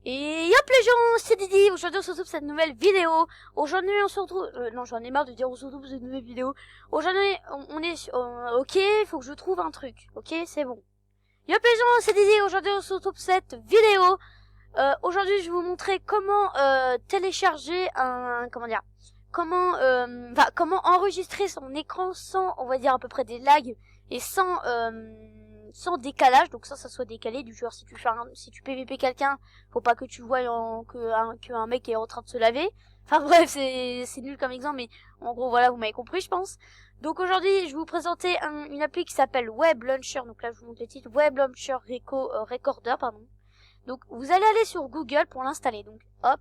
Et hop les gens, c'est Didi, aujourd'hui on se retrouve pour cette nouvelle vidéo. Aujourd'hui on se retrouve... non, j'en ai marre de dire on se retrouve pour cette nouvelle vidéo. Aujourd'hui on est... ok, faut que je trouve un truc. Ok, c'est bon. Hop les gens, c'est Didi, aujourd'hui on se retrouve pour cette vidéo. Aujourd'hui je vais vous montrer comment télécharger un... comment dire, comment enregistrer son écran sans, on va dire, à peu près des lags et sans décalage. Donc ça soit décalé du genre si tu PVP quelqu'un, faut pas que tu vois qu'un mec est en train de se laver. Enfin bref, c'est nul comme exemple, mais en gros voilà, vous m'avez compris je pense. Donc aujourd'hui je vais vous présenter une appli qui s'appelle Web Launcher. Donc là je vous montre le titre, Web Launcher Recorder, pardon. Donc vous allez aller sur Google pour l'installer. Donc hop,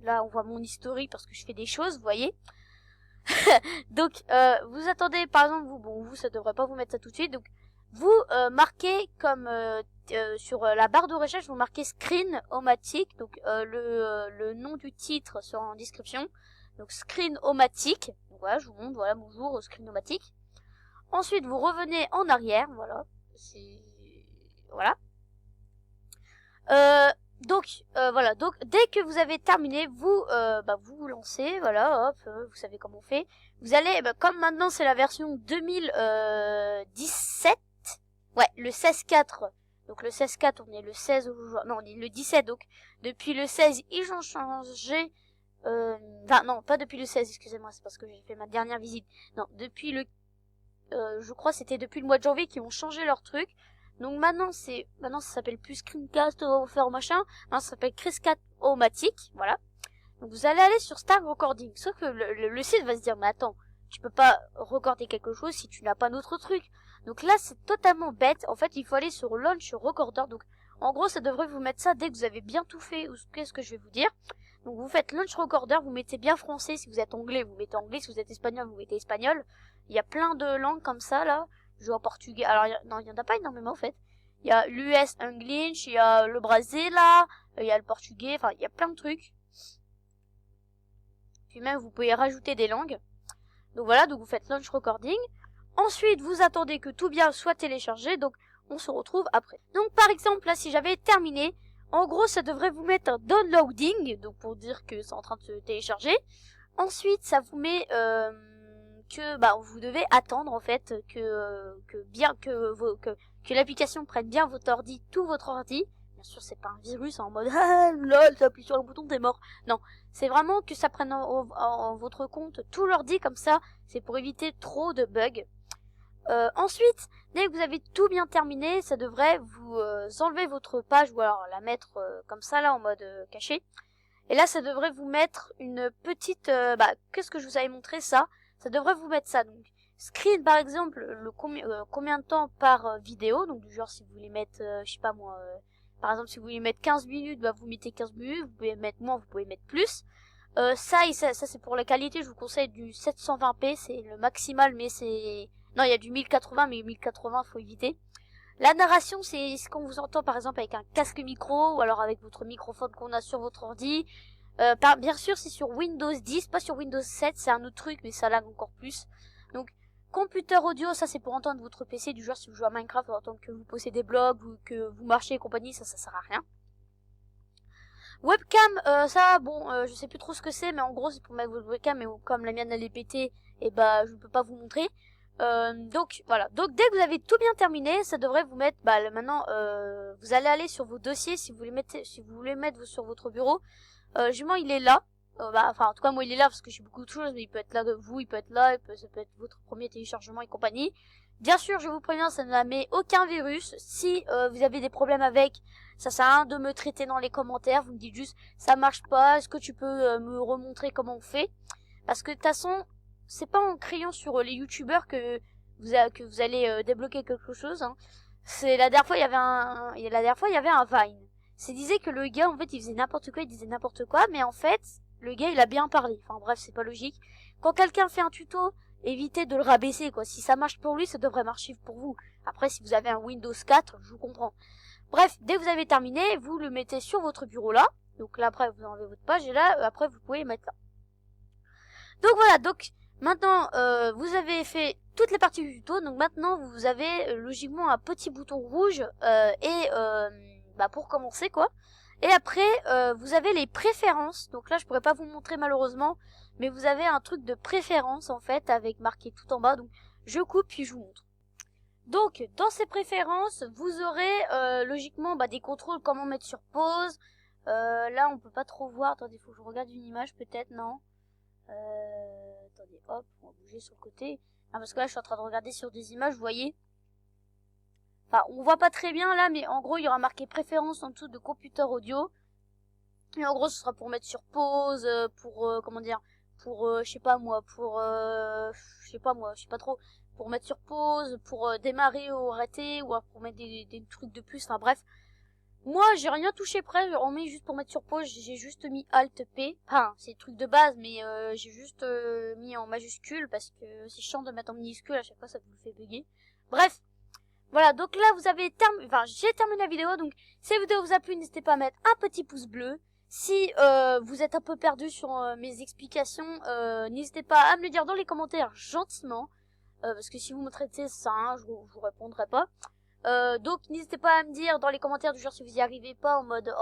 là on voit mon historique parce que je fais des choses, vous voyez. Donc vous attendez, par exemple vous ça devrait pas vous mettre ça tout de suite. Donc vous marquez comme sur la barre de recherche, vous marquez Screen-O-Matic. Donc le nom du titre sera en description. Donc Screen-O-Matic. Donc voilà, je vous montre, voilà, bonjour, Screen-O-Matic. Ensuite vous revenez en arrière, voilà. Voilà. Voilà, donc dès que vous avez terminé, vous vous lancez, voilà, hop, vous savez comment on fait. Vous allez, comme maintenant c'est la version 2017, ouais, le 16.4, donc le 16.4, on est le 16 aujourd'hui, non, on est le 17, donc depuis le 16, ils ont changé, non, pas depuis le 16, excusez-moi, c'est parce que j'ai fait ma dernière visite, non, depuis le, je crois c'était depuis le mois de janvier qu'ils ont changé leur truc. Donc maintenant ça s'appelle plus Screencast Offer machin, maintenant ça s'appelle Crestcat-O-Matic, voilà. Donc vous allez aller sur Start Recording, sauf que le site va se dire mais attends, tu peux pas recorder quelque chose si tu n'as pas d'autre truc. Donc là c'est totalement bête, en fait il faut aller sur Launch Recorder, donc en gros ça devrait vous mettre ça dès que vous avez bien tout fait, ou qu'est-ce que je vais vous dire. Donc vous faites Launch Recorder, vous mettez bien français, si vous êtes anglais vous mettez anglais, si vous êtes espagnol vous mettez espagnol. Il y a plein de langues comme ça là. Je en portugais. Alors, non, il y en a pas énormément, en fait. Il y a l'US English, il y a le Brésil, là, il y a le portugais, enfin, il y a plein de trucs. Puis même, vous pouvez rajouter des langues. Donc voilà, donc vous faites launch recording. Ensuite, vous attendez que tout bien soit téléchargé, donc on se retrouve après. Donc, par exemple, là, si j'avais terminé, en gros, ça devrait vous mettre un downloading, donc pour dire que c'est en train de se télécharger. Ensuite, ça vous met... que vous devez attendre en fait que l'application prenne bien votre ordi, tout votre ordi. Bien sûr, c'est pas un virus en mode ah lol, t'appuies sur un bouton, t'es mort. Non, c'est vraiment que ça prenne en votre compte tout l'ordi, comme ça, c'est pour éviter trop de bugs. Ensuite, dès que vous avez tout bien terminé, ça devrait vous enlever votre page ou alors la mettre comme ça là en mode caché. Et là, ça devrait vous mettre une petite qu'est-ce que je vous avais montré ça devrait vous mettre ça. Donc screen par exemple, le combien de temps par vidéo, donc du genre si vous voulez mettre je sais pas moi, par exemple si vous voulez mettre 15 minutes, vous mettez 15 minutes, vous pouvez mettre moins, vous pouvez mettre plus. Ça c'est pour la qualité, je vous conseille du 720p, c'est le maximal, mais c'est non, il y a du 1080, mais 1080 faut éviter. La narration, c'est ce qu'on vous entend par exemple avec un casque micro ou alors avec votre microphone qu'on a sur votre ordi. Bien sûr, c'est sur Windows 10, pas sur Windows 7, c'est un autre truc, mais ça lag encore plus. Donc, computer audio, ça c'est pour entendre votre PC, du genre si vous jouez à Minecraft, pour entendre que vous posez des blogs ou que vous marchez et compagnie, ça sert à rien. Webcam, je sais plus trop ce que c'est, mais en gros c'est pour mettre votre webcam, mais comme la mienne elle est pétée, et je ne peux pas vous montrer. Donc voilà, donc dès que vous avez tout bien terminé, ça devrait vous mettre, maintenant, vous allez aller sur vos dossiers, si vous voulez mettre sur votre bureau. Jument il est là, en tout cas moi il est là parce que j'ai beaucoup de choses, mais il peut être là il peut être là, ça peut être votre premier téléchargement et compagnie. Bien sûr, je vous préviens, ça ne met aucun virus. Si vous avez des problèmes avec, ça sert à rien de me traiter dans les commentaires, vous me dites juste ça marche pas, est-ce que tu peux me remontrer comment on fait? Parce que de toute façon, c'est pas en criant sur les youtubeurs que vous allez débloquer quelque chose, hein. C'est la dernière fois il y avait un Vine. C'est disait que le gars, en fait, il faisait n'importe quoi, il disait n'importe quoi, mais en fait, le gars, il a bien parlé. Enfin, bref, c'est pas logique. Quand quelqu'un fait un tuto, évitez de le rabaisser, quoi. Si ça marche pour lui, ça devrait marcher pour vous. Après, si vous avez un Windows 4, je vous comprends. Bref, dès que vous avez terminé, vous le mettez sur votre bureau là. Donc là, après, vous enlevez votre page, et là, après, vous pouvez le mettre là. Donc voilà, donc, maintenant, vous avez fait toutes les parties du tuto. Donc maintenant, vous avez logiquement un petit bouton rouge, pour commencer quoi. Et après, vous avez les préférences. Donc là, je pourrais pas vous montrer malheureusement, mais vous avez un truc de préférence en fait avec marqué tout en bas. Donc je coupe puis je vous montre. Donc dans ces préférences, vous aurez logiquement des contrôles, comment mettre sur pause. Là, on peut pas trop voir. Attendez, faut que je regarde une image peut-être, non. Attendez, hop, on va bouger sur le côté. Ah, parce que là, je suis en train de regarder sur des images, vous voyez. Enfin, on voit pas très bien là, mais en gros, il y aura marqué préférence en dessous de computer audio. Et en gros, ce sera pour mettre sur pause, pour, comment dire, pour, je sais pas moi, pour, je sais pas trop, pour mettre sur pause, pour démarrer ou arrêter, ou alors pour mettre des trucs de plus, enfin bref. Moi, j'ai rien touché près, on met juste pour mettre sur pause, j'ai juste mis Alt P. Enfin, c'est le truc de base, mais j'ai juste mis en majuscule parce que c'est chiant de mettre en minuscule, à chaque fois ça vous fait bugger. Bref, voilà, donc là vous avez j'ai terminé la vidéo, donc si la vidéo vous a plu, n'hésitez pas à mettre un petit pouce bleu. Si vous êtes un peu perdu sur mes explications, n'hésitez pas à me le dire dans les commentaires gentiment, parce que si vous me traitez ça, hein, je vous répondrai pas. Donc n'hésitez pas à me dire dans les commentaires du genre si vous y arrivez pas en mode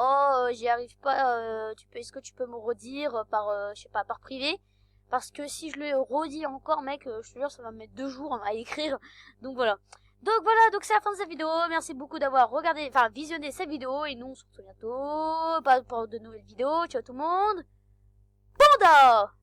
j'y arrive pas, est-ce que tu peux me redire par je sais pas, par privé, parce que si je le redis encore mec, je te jure ça va me mettre 2 jours à écrire. Donc voilà, donc c'est la fin de cette vidéo. Merci beaucoup d'avoir visionné cette vidéo, et nous on se retrouve bientôt pour de nouvelles vidéos. Ciao tout le monde, Panda.